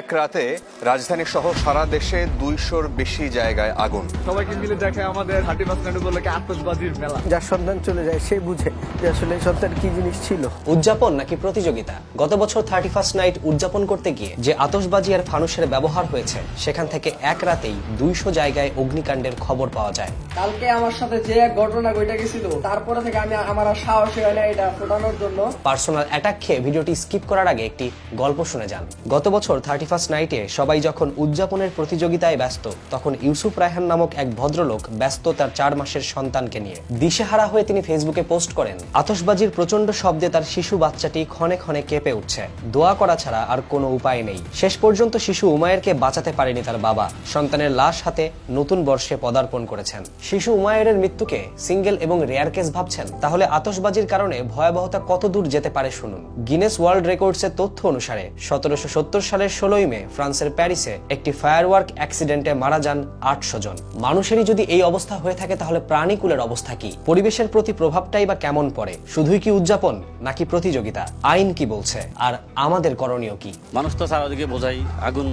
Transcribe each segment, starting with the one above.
এক রাতে রাজধানী সহ সারা দেশে 200-র বেশি জায়গায় আগুন। সবাইকে মিলে দেখে আমাদের 31st নাইট উপলক্ষে আতশবাজির মেলা। যার সন্তান চলে যায় সে বুঝে যে আসলে সন্তান কি জিনিস ছিল। উদযাপন নাকি প্রতিযোগিতা? গত বছর 31st নাইট উদযাপন করতে গিয়ে যে আতশবাজি আর ফানুসের ব্যবহার হয়েছে সেখান থেকে এক রাতেই 200 জায়গায় অগ্নিকাণ্ডের খবর পাওয়া যায়। কালকে আমার সাথে যে এক ঘটনা ঘটে গেছিল তারপরে থেকে আমার আর সাহস হয় না এটা ফোটানোর জন্য। পার্সোনাল অ্যাটাক খেয়ে ভিডিওটি স্কিপ করার আগে একটি গল্প শুনে যান। গত বছর 31st নাইটে সবাই যখন উদযাপনের প্রতিযোগিতায় ব্যস্ত, তখন ইউসুফ রায়হান নামক এক ভদ্রলোক ব্যস্ত তার 4 মাসের সন্তানকে নিয়ে। দিশেহারা হয়ে তিনি ফেসবুকে পোস্ট করেন, আতশবাজির প্রচন্ড শব্দে তার শিশু বাচ্চাটি ক্ষণে ক্ষণে কেঁপে উঠছে। দোয়া করা ছাড়া আর কোনো উপায় নেই। শেষ পর্যন্ত শিশু উমায়েরকে বাঁচাতে পারেনি তার বাবা। সন্তানের লাশ হাতে নতুন বর্ষে পদার্পণ করেছেন। শিশু উমায়েরের মৃত্যুকে সিঙ্গেল এবং রেয়ার কেস ভাবছেন? তাহলে আতশবাজির কারণে ভয়াবহতা কত দূর যেতে পারে শুনুন। গিনেস ওয়ার্ল্ড রেকর্ডসের তথ্য অনুসারে 1770 সালের 16 মে ফ্রান্সের প্যারিসে একটি ফায়ারওয়ার্ক অ্যাক্সিডেন্টে মারা যান 800 জন। মানুষেরই যদি এই অবস্থা হয়ে থাকে তাহলে প্রাণীকুলের অবস্থা কি? পরিবেশের প্রতি প্রভাবটাই বা কেমন পড়ে? শুধুই কি উদযাপন নাকি প্রতিযোগিতা? আইন কি বলছে আর আমাদের করণীয় কি? মানুষ তো চারদিকে বোঝাই আগুন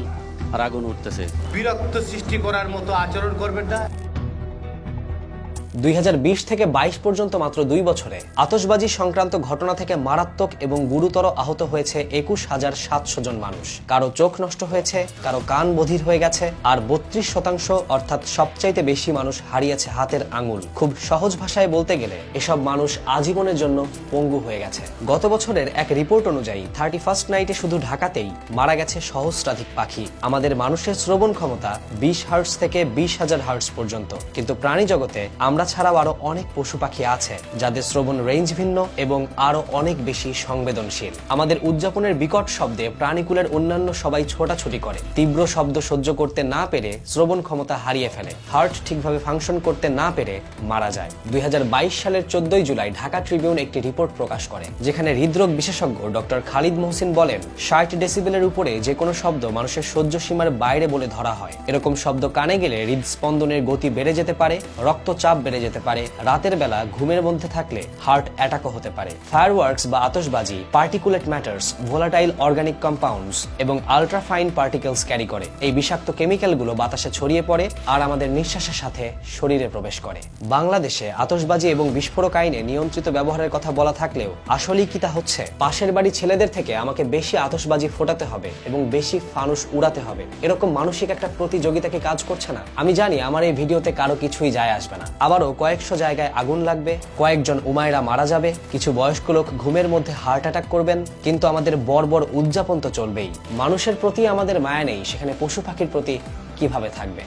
আর আগুন উঠতেছে। বিরক্ত সৃষ্টি করার মতো আচরণ করবেন না। 2020 থেকে 22 পর্যন্ত মাত্র 2 বছরে আতশবাজি সংক্রান্ত ঘটনা থেকে মারাত্মক এবং গুরুতর আহত হয়েছে 21,700 জন মানুষ। কারো চোখ নষ্ট হয়েছে, কারো কান বধির হয়ে গেছে, আর 32% অর্থাৎ সবচাইতে বেশি মানুষ হারিয়েছে হাতের আঙুল। খুব সহজ ভাষায় বলতে গেলে এসব মানুষ আজীবনের জন্য পঙ্গু হয়ে গেছে। গত বছরের এক রিপোর্ট অনুযায়ী 31st নাইটে শুধু ঢাকাতেই মারা গেছে সহস্রাধিক পাখি। আমাদের মানুষের শ্রবণ ক্ষমতা 20 হার্টজ থেকে 20,000 হার্টজ পর্যন্ত, কিন্তু প্রাণী জগতে আমরা ছাড়াও আরো অনেক পশু পাখি আছে যাদের শ্রবণ রেঞ্জ ভিন্ন এবং আরো অনেক বেশি সংবেদনশীল। আমাদের উদযাপনের বিকট শব্দে প্রাণীকুলের অন্যান্য সবাই ছোটাছুটি করে। তীব্র শব্দ সহ্য করতে না পেরে শ্রবণ ক্ষমতা হারিয়ে ফেলে। হার্ট ঠিকভাবে ফাংশন করতে না পেরে মারা যায়। 2022 সালের 14 জুলাই ঢাকা ট্রিবিউন একটি রিপোর্ট প্রকাশ করে, যেখানে হৃদরোগ বিশেষজ্ঞ ডক্টর খালিদ মহসিন বলেন, 60 ডেসিবেলের উপরে যে কোনো শব্দ মানুষের সহ্য সীমার বাইরে বলে ধরা হয়। এরকম শব্দ কানে গেলে হৃদস্পন্দনের গতি বেড়ে যেতে পারে, রক্তচাপ বেড়ে যেতে পারে, রাতের বেলা ঘুমের মধ্যে থাকলে হার্ট অ্যাটাকও হতে পারে। ফায়ারওয়ার্কস বা আতশবাজি particulate matters, volatile organic compounds এবং আলট্রাফাইন পার্টিকেলস ক্যারি করে। এই বিষাক্ত কেমিক্যালগুলো বাতাসে ছড়িয়ে পড়ে আর আমাদের নিঃশ্বাসের সাথে শরীরে প্রবেশ করে। বাংলাদেশে আতশবাজি এবং বিস্ফোরক আইনে নিয়ন্ত্রিত ব্যবহারের কথা বলা থাকলেও আসলেই কি তা হচ্ছে? পাশের বাড়ি ছেলেদের থেকে আমাকে বেশি আতশবাজি ফোটাতে হবে এবং বেশি ফানুস উড়াতে হবে, এরকম মানসিক একটা প্রতিযোগিতাকে কাজ করছে না? আমি জানি আমার এই ভিডিওতে কারো কিছুই যায় আসবে না। আবারও কয়েকশো জায়গায় আগুন লাগবে, কয়েকজন উমায়রা মারা যাবে, কিছু বয়স্ক লোক ঘুমের মধ্যে হার্ট অ্যাটাক করবেন, কিন্তু আমাদের বর্বর উদযাপন তো চলবেই। মানুষের প্রতি আমাদের মায়া নেই, সেখানে পশু পাখির প্রতি কিভাবে থাকবে?